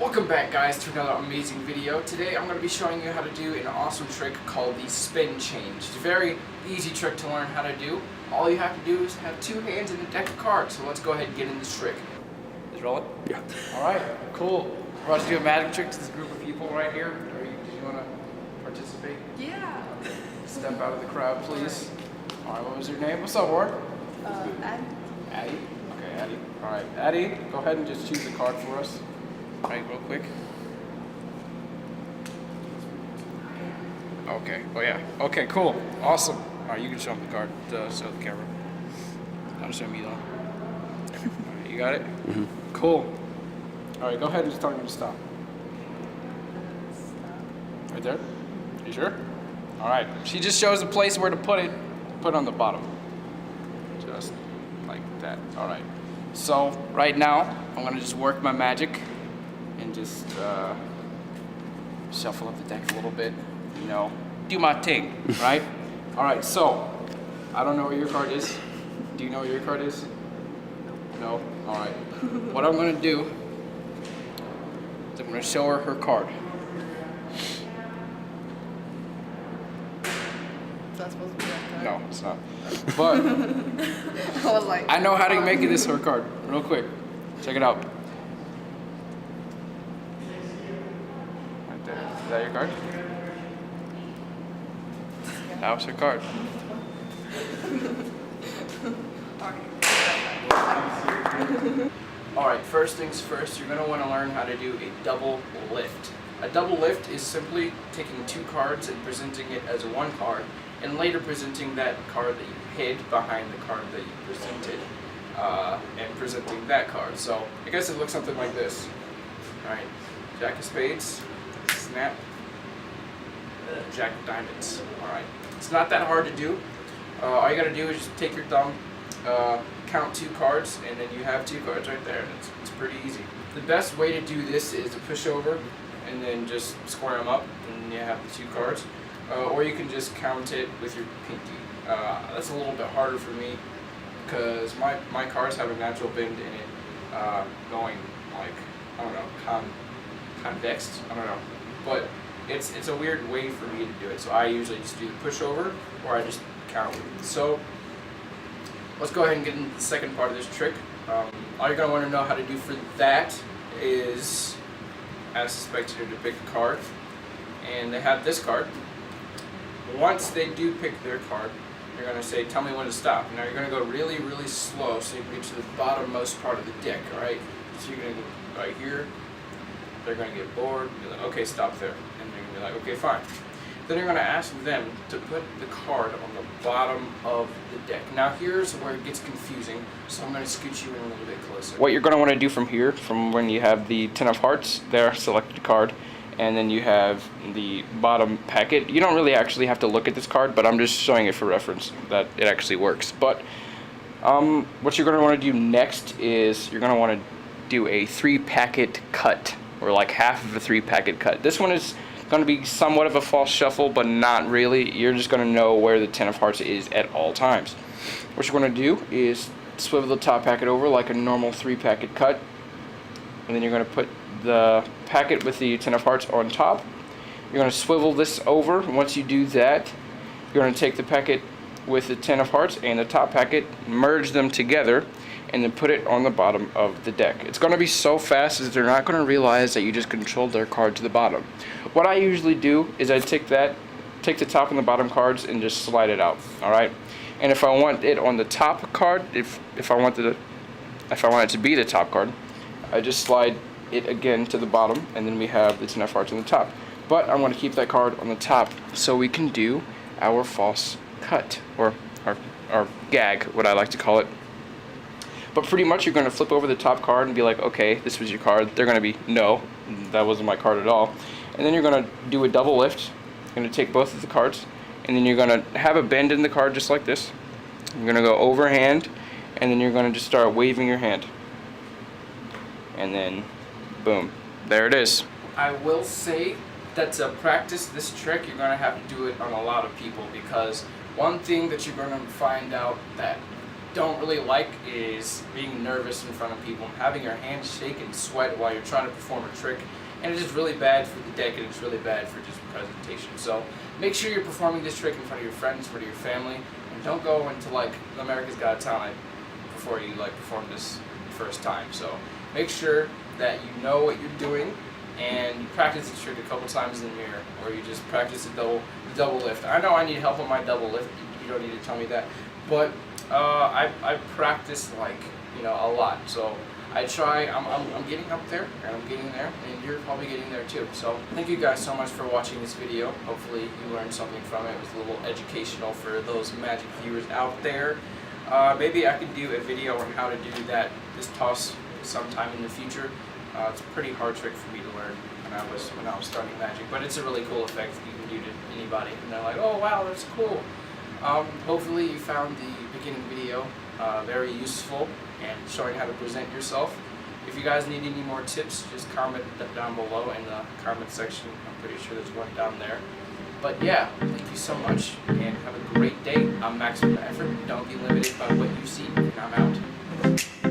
Welcome back, guys, to another amazing video. Today I'm going to be showing you how to do an awesome trick called the spin change. It's a very easy trick to learn how to do. All you have to do is have two hands in a deck of cards. So let's go ahead and get in this trick. Is it rolling? Yeah. Alright, cool. We're about to do a magic trick to this group of people right here. Did you want to participate? Yeah. Step out of the crowd, please. Alright, what was your name? What's up, Ward? Addie. Addie? Okay, Addie. Alright, Addie, go ahead and just choose a card for us. Alright, real quick. Okay, oh yeah. Okay, cool. Awesome. Alright, you can show them the card. Show the camera. I'll show me though. Alright, you got it? Mm-hmm. Cool. Alright, go ahead and just tell me to stop. Right there? You sure? Alright. She just shows a place where to put it. Put it on the bottom. Just like that. Alright. So, right now, I'm gonna just work my magic and just shuffle up the deck a little bit, you know, do my thing, right? All right, so I don't know where your card is. Do you know where your card is? No? All right. What I'm gonna do is I'm gonna show her her card. Is that supposed to be that card? No, it's not. But I was like, I know how to make this her card, real quick. Check it out. Right there. Is that your card? That was her card. Alright, first things first, you're going to want to learn how to do a double lift. A double lift is simply taking two cards and presenting it as one card, and later presenting that card that you hid behind the card that you presented, and presenting that card. So, I guess it looks something like this. Alright, Jack of Spades, snap, Jack of Diamonds. Alright, it's not that hard to do. All you gotta do is just take your thumb, count two cards, and then you have two cards right there. It's pretty easy. The best way to do this is to push over and then just square them up, and you have the two cards. Or you can just count it with your pinky. That's a little bit harder for me because my cards have a natural bend in it, going like, I don't know, convexed, I don't know. But it's a weird way for me to do it. So I usually just do the push over, or I just count. So let's go ahead and get into the second part of this trick. All you're going to want to know how to do for that is ask the spectator to pick a card, and they have this card. Once they do pick their card, you're going to say, tell me when to stop. Now you're going to go really, really slow so you can get to the bottommost part of the deck, alright? So you're going to go right here, they're going to get bored, you're like, okay, stop there. And they're going to be like, okay, fine. Then you're going to ask them to put the card on the bottom of the deck. Now here's where it gets confusing, so I'm going to scoot you in a little bit closer. What you're going to want to do from here, from when you have the 10 of hearts there, selected card, and then you have the bottom packet. You don't really actually have to look at this card, but I'm just showing it for reference that it actually works. But what you're going to want to do next is you're going to want to do a 3-packet cut, or like half of a 3-packet cut. This one is going to be somewhat of a false shuffle, but not really. You're just going to know where the 10 of hearts is at all times. What you're going to do is swivel the top packet over like a normal 3-packet cut, and then you're going to put the packet with the 10 of hearts on top. You're going to swivel this over. Once you do that, you're going to take the packet with the 10 of hearts and the top packet, merge them together, and then put it on the bottom of the deck. It's going to be so fast that they're not going to realize that you just controlled their card to the bottom. What I usually do is I take the top and the bottom cards and just slide it out. All right. And if I want it on the top card, if I want it to be the top card, I just slide it again to the bottom, and then we have the 10 of hearts on the top. But I want to keep that card on the top so we can do our false cut, or our gag, what I like to call it. But pretty much you're going to flip over the top card and be like, okay, this was your card. They're going to be, no, that wasn't my card at all. And then you're going to do a double lift. You're going to take both of the cards, and then you're going to have a bend in the card just like this. You're going to go overhand, and then you're going to just start waving your hand. And then, boom, there it is. I will say that to practice this trick, you're going to have to do it on a lot of people, because one thing that you're going to find out that don't really like is being nervous in front of people and having your hands shake and sweat while you're trying to perform a trick. And it's just really bad for the deck, and it's really bad for just presentation. So make sure you're performing this trick in front of your friends, in front of your family, and don't go into like America's Got Talent before you like perform this first time. So make sure that you know what you're doing, and you practice the trick a couple times in the mirror, or you just practice the double lift. I know I need help on my double lift. You don't need to tell me that, but I practice like a lot. So I try. I'm getting up there, and I'm getting there, and you're probably getting there too. So thank you guys so much for watching this video. Hopefully you learned something from it. It was a little educational for those magic viewers out there. Maybe I could do a video on how to do this toss sometime in the future. It's a pretty hard trick for me to learn when I was starting magic, but it's a really cool effect that you can do to anybody, and they're like, oh wow, that's cool. Hopefully you found the beginning video very useful and showing how to present yourself. If you guys need any more tips, just comment down below in the comment section. I'm pretty sure there's one down there. But yeah, thank you so much, and have a great day. I'm Maximum Effort. Don't be limited by what you see, and I'm out.